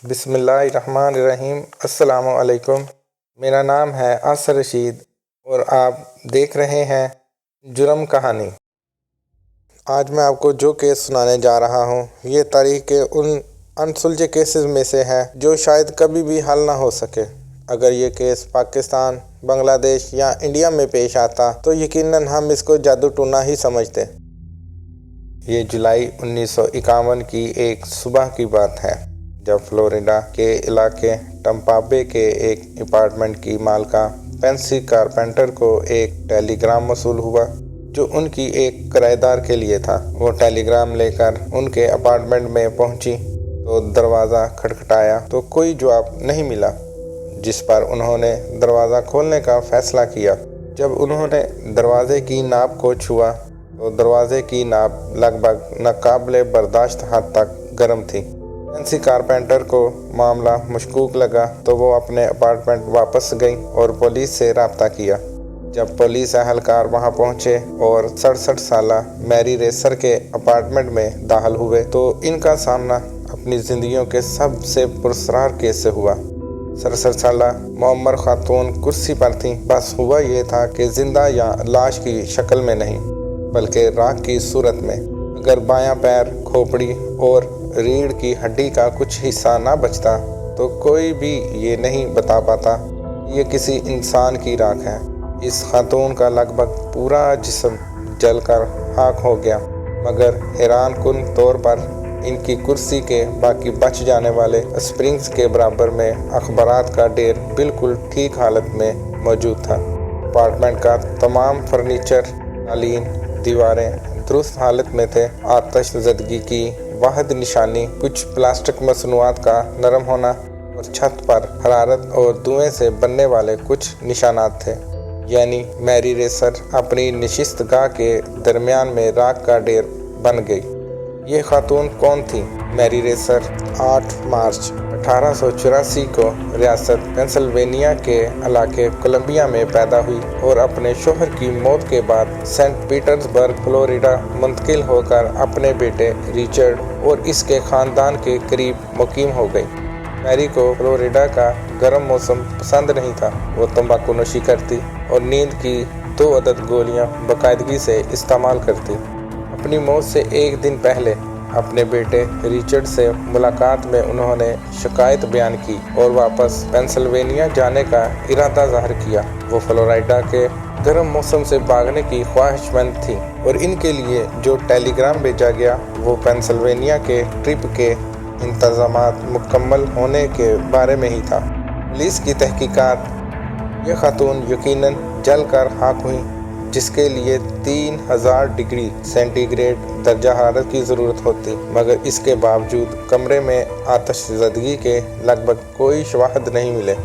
بسم اللہ الرحمن الرحیم۔ السلام علیکم۔ میرا نام ہے عاصر رشید اور آپ دیکھ رہے ہیں جرم کہانی۔ آج میں آپ کو جو کیس سنانے جا رہا ہوں یہ تاریخ کے ان انسلجھے کیسز میں سے ہے جو شاید کبھی بھی حل نہ ہو سکے۔ اگر یہ کیس پاکستان، بنگلہ دیش یا انڈیا میں پیش آتا تو یقیناً ہم اس کو جادو ٹونا ہی سمجھتے۔ یہ جولائی 1951 کی ایک صبح کی بات ہے جب فلوریڈا کے علاقے ٹمپا بے کے ایک اپارٹمنٹ کی مالکہ پینسی کارپینٹر کو ایک ٹیلی گرام موصول ہوا جو ان کی ایک کرایہ دار کے لیے تھا۔ وہ ٹیلی گرام لے کر ان کے اپارٹمنٹ میں پہنچی تو دروازہ کھٹکھٹایا تو کوئی جواب نہیں ملا، جس پر انہوں نے دروازہ کھولنے کا فیصلہ کیا۔ جب انہوں نے دروازے کی ناپ کو چھوا تو دروازے کی ناپ لگ بھگ ناقابل برداشت حد تک گرم تھی۔ پینسی کارپینٹر کو معاملہ مشکوک لگا تو وہ اپنے اپارٹمنٹ واپس گئی اور پولیس سے رابطہ کیا۔ جب پولیس اہلکار وہاں پہنچے اور 67 سالہ میری ریسر کے اپارٹمنٹ میں داخل ہوئے تو ان کا سامنا اپنی زندگیوں کے سب سے پراسرار کیس سے ہوا۔ 67 سالہ معمر خاتون کرسی پر تھیں، بس ہوا یہ تھا کہ زندہ یا لاش کی شکل میں نہیں بلکہ راکھ کی صورت میں۔ اگر بایاں پیر، کھوپڑی اور ریڑھ کی ہڈی کا کچھ حصہ نہ بچتا تو کوئی بھی یہ نہیں بتا پاتا یہ کسی انسان کی راکھ ہے۔ اس خاتون کا لگ بھگ پورا جسم جل کر خاک ہو گیا، مگر حیران کن طور پر ان کی کرسی کے باقی بچ جانے والے اسپرنگز کے برابر میں اخبارات کا ڈھیر بالکل ٹھیک حالت میں موجود تھا۔ اپارٹمنٹ کا تمام فرنیچر، قالین، دیواریں درست حالت میں تھے۔ آتش زدگی کی واحد نشانی کچھ پلاسٹک مصنوعات کا نرم ہونا اور چھت پر حرارت اور دھوئیں سے بننے والے کچھ نشانات تھے، یعنی میری ریسر اپنی نشست گاہ کے درمیان میں راکھ کا ڈھیر بن گئی۔ یہ خاتون کون تھی؟ میری ریسر 8 مارچ 1884 کو ریاست پینسلوینیا کے علاقے کولمبیا میں پیدا ہوئی اور اپنے شوہر کی موت کے بعد سینٹ پیٹرز برگ، فلوریڈا منتقل ہو کر اپنے بیٹے ریچرڈ اور اس کے خاندان کے قریب مقیم ہو گئی۔ میری کو فلوریڈا کا گرم موسم پسند نہیں تھا۔ وہ تمباکو نوشی کرتی اور نیند کی 2 عدد گولیاں باقاعدگی سے استعمال کرتی۔ اپنی موت سے ایک دن پہلے اپنے بیٹے ریچرڈ سے ملاقات میں انہوں نے شکایت بیان کی اور واپس پینسلوینیا جانے کا ارادہ ظاہر کیا۔ وہ فلوریڈا کے گرم موسم سے بھاگنے کی خواہش مند تھی اور ان کے لیے جو ٹیلی گرام بھیجا گیا وہ پینسلوینیا کے ٹرپ کے انتظامات مکمل ہونے کے بارے میں ہی تھا۔ پولیس کی تحقیقات: یہ خاتون یقیناً جل کر خاک ہوئی، جس کے لیے 3000 ڈگری سینٹی گریڈ درجہ حرارت کی ضرورت ہوتی، مگر اس کے باوجود کمرے میں آتش زدگی کے لگ بھگ کوئی شواہد نہیں ملے۔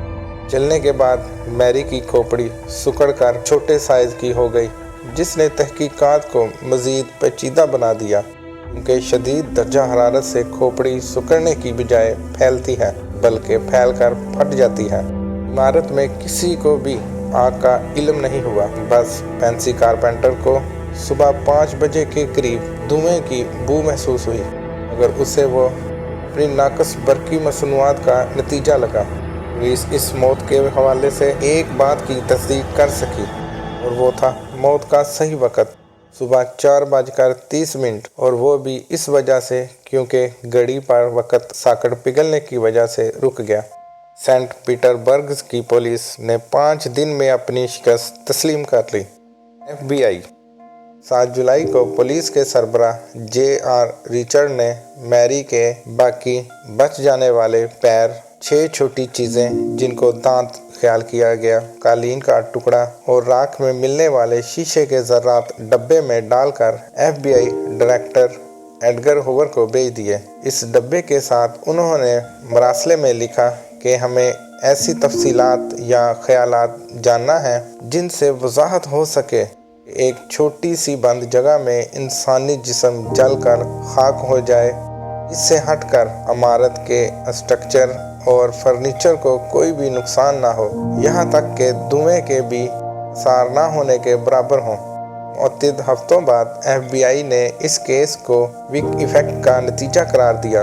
جلنے کے بعد میری کی کھوپڑی سکڑ کر چھوٹے سائز کی ہو گئی، جس نے تحقیقات کو مزید پیچیدہ بنا دیا، کیونکہ شدید درجہ حرارت سے کھوپڑی سکڑنے کی بجائے پھیلتی ہے بلکہ پھیل کر پھٹ جاتی ہے۔ عمارت میں کسی کو بھی آگ کا علم نہیں ہوا، بس پینسی کارپینٹر کو صبح 5 بجے کے قریب دھوئیں کی بو محسوس ہوئی، مگر اسے وہ اپنی ناقص برقی مصنوعات کا نتیجہ لگا۔ پولیس اس موت کے حوالے سے ایک بات کی تصدیق کر سکی اور وہ تھا موت کا صحیح وقت، صبح 4:30، اور وہ بھی اس وجہ سے کیونکہ گھڑی پر وقت ساکٹ پگھلنے کی وجہ سے رک گیا۔ سینٹ پیٹر برگز کی پولیس نے 5 دن میں اپنی شکست تسلیم کر لی۔ FBI 7 جولائی کو پولیس کے سربراہ JR ریچرڈ نے میری کے باقی بچ جانے والے پیر، 6 چھوٹی چیزیں جن کو دانت خیال کیا گیا، قالین کا ٹکڑا اور راکھ میں ملنے والے شیشے کے ذرات ڈبے میں ڈال کر FBI ڈائریکٹر ایڈگر ہوور کو بھیج دیے۔ اس ڈبے کے ساتھ انہوں نے مراسلے میں لکھا کہ ہمیں ایسی تفصیلات یا خیالات جاننا ہے جن سے وضاحت ہو سکے کہ ایک چھوٹی سی بند جگہ میں انسانی جسم جل کر خاک ہو جائے، اس سے ہٹ کر عمارت کے اسٹرکچر اور فرنیچر کو کوئی بھی نقصان نہ ہو، یہاں تک کہ دھوئیں کے بھی اثار نہ ہونے کے برابر ہوں۔ متعدد ہفتوں بعد FBI نے اس کیس کو وک ایفیکٹ کا نتیجہ قرار دیا،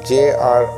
J.R.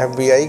FBI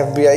FBI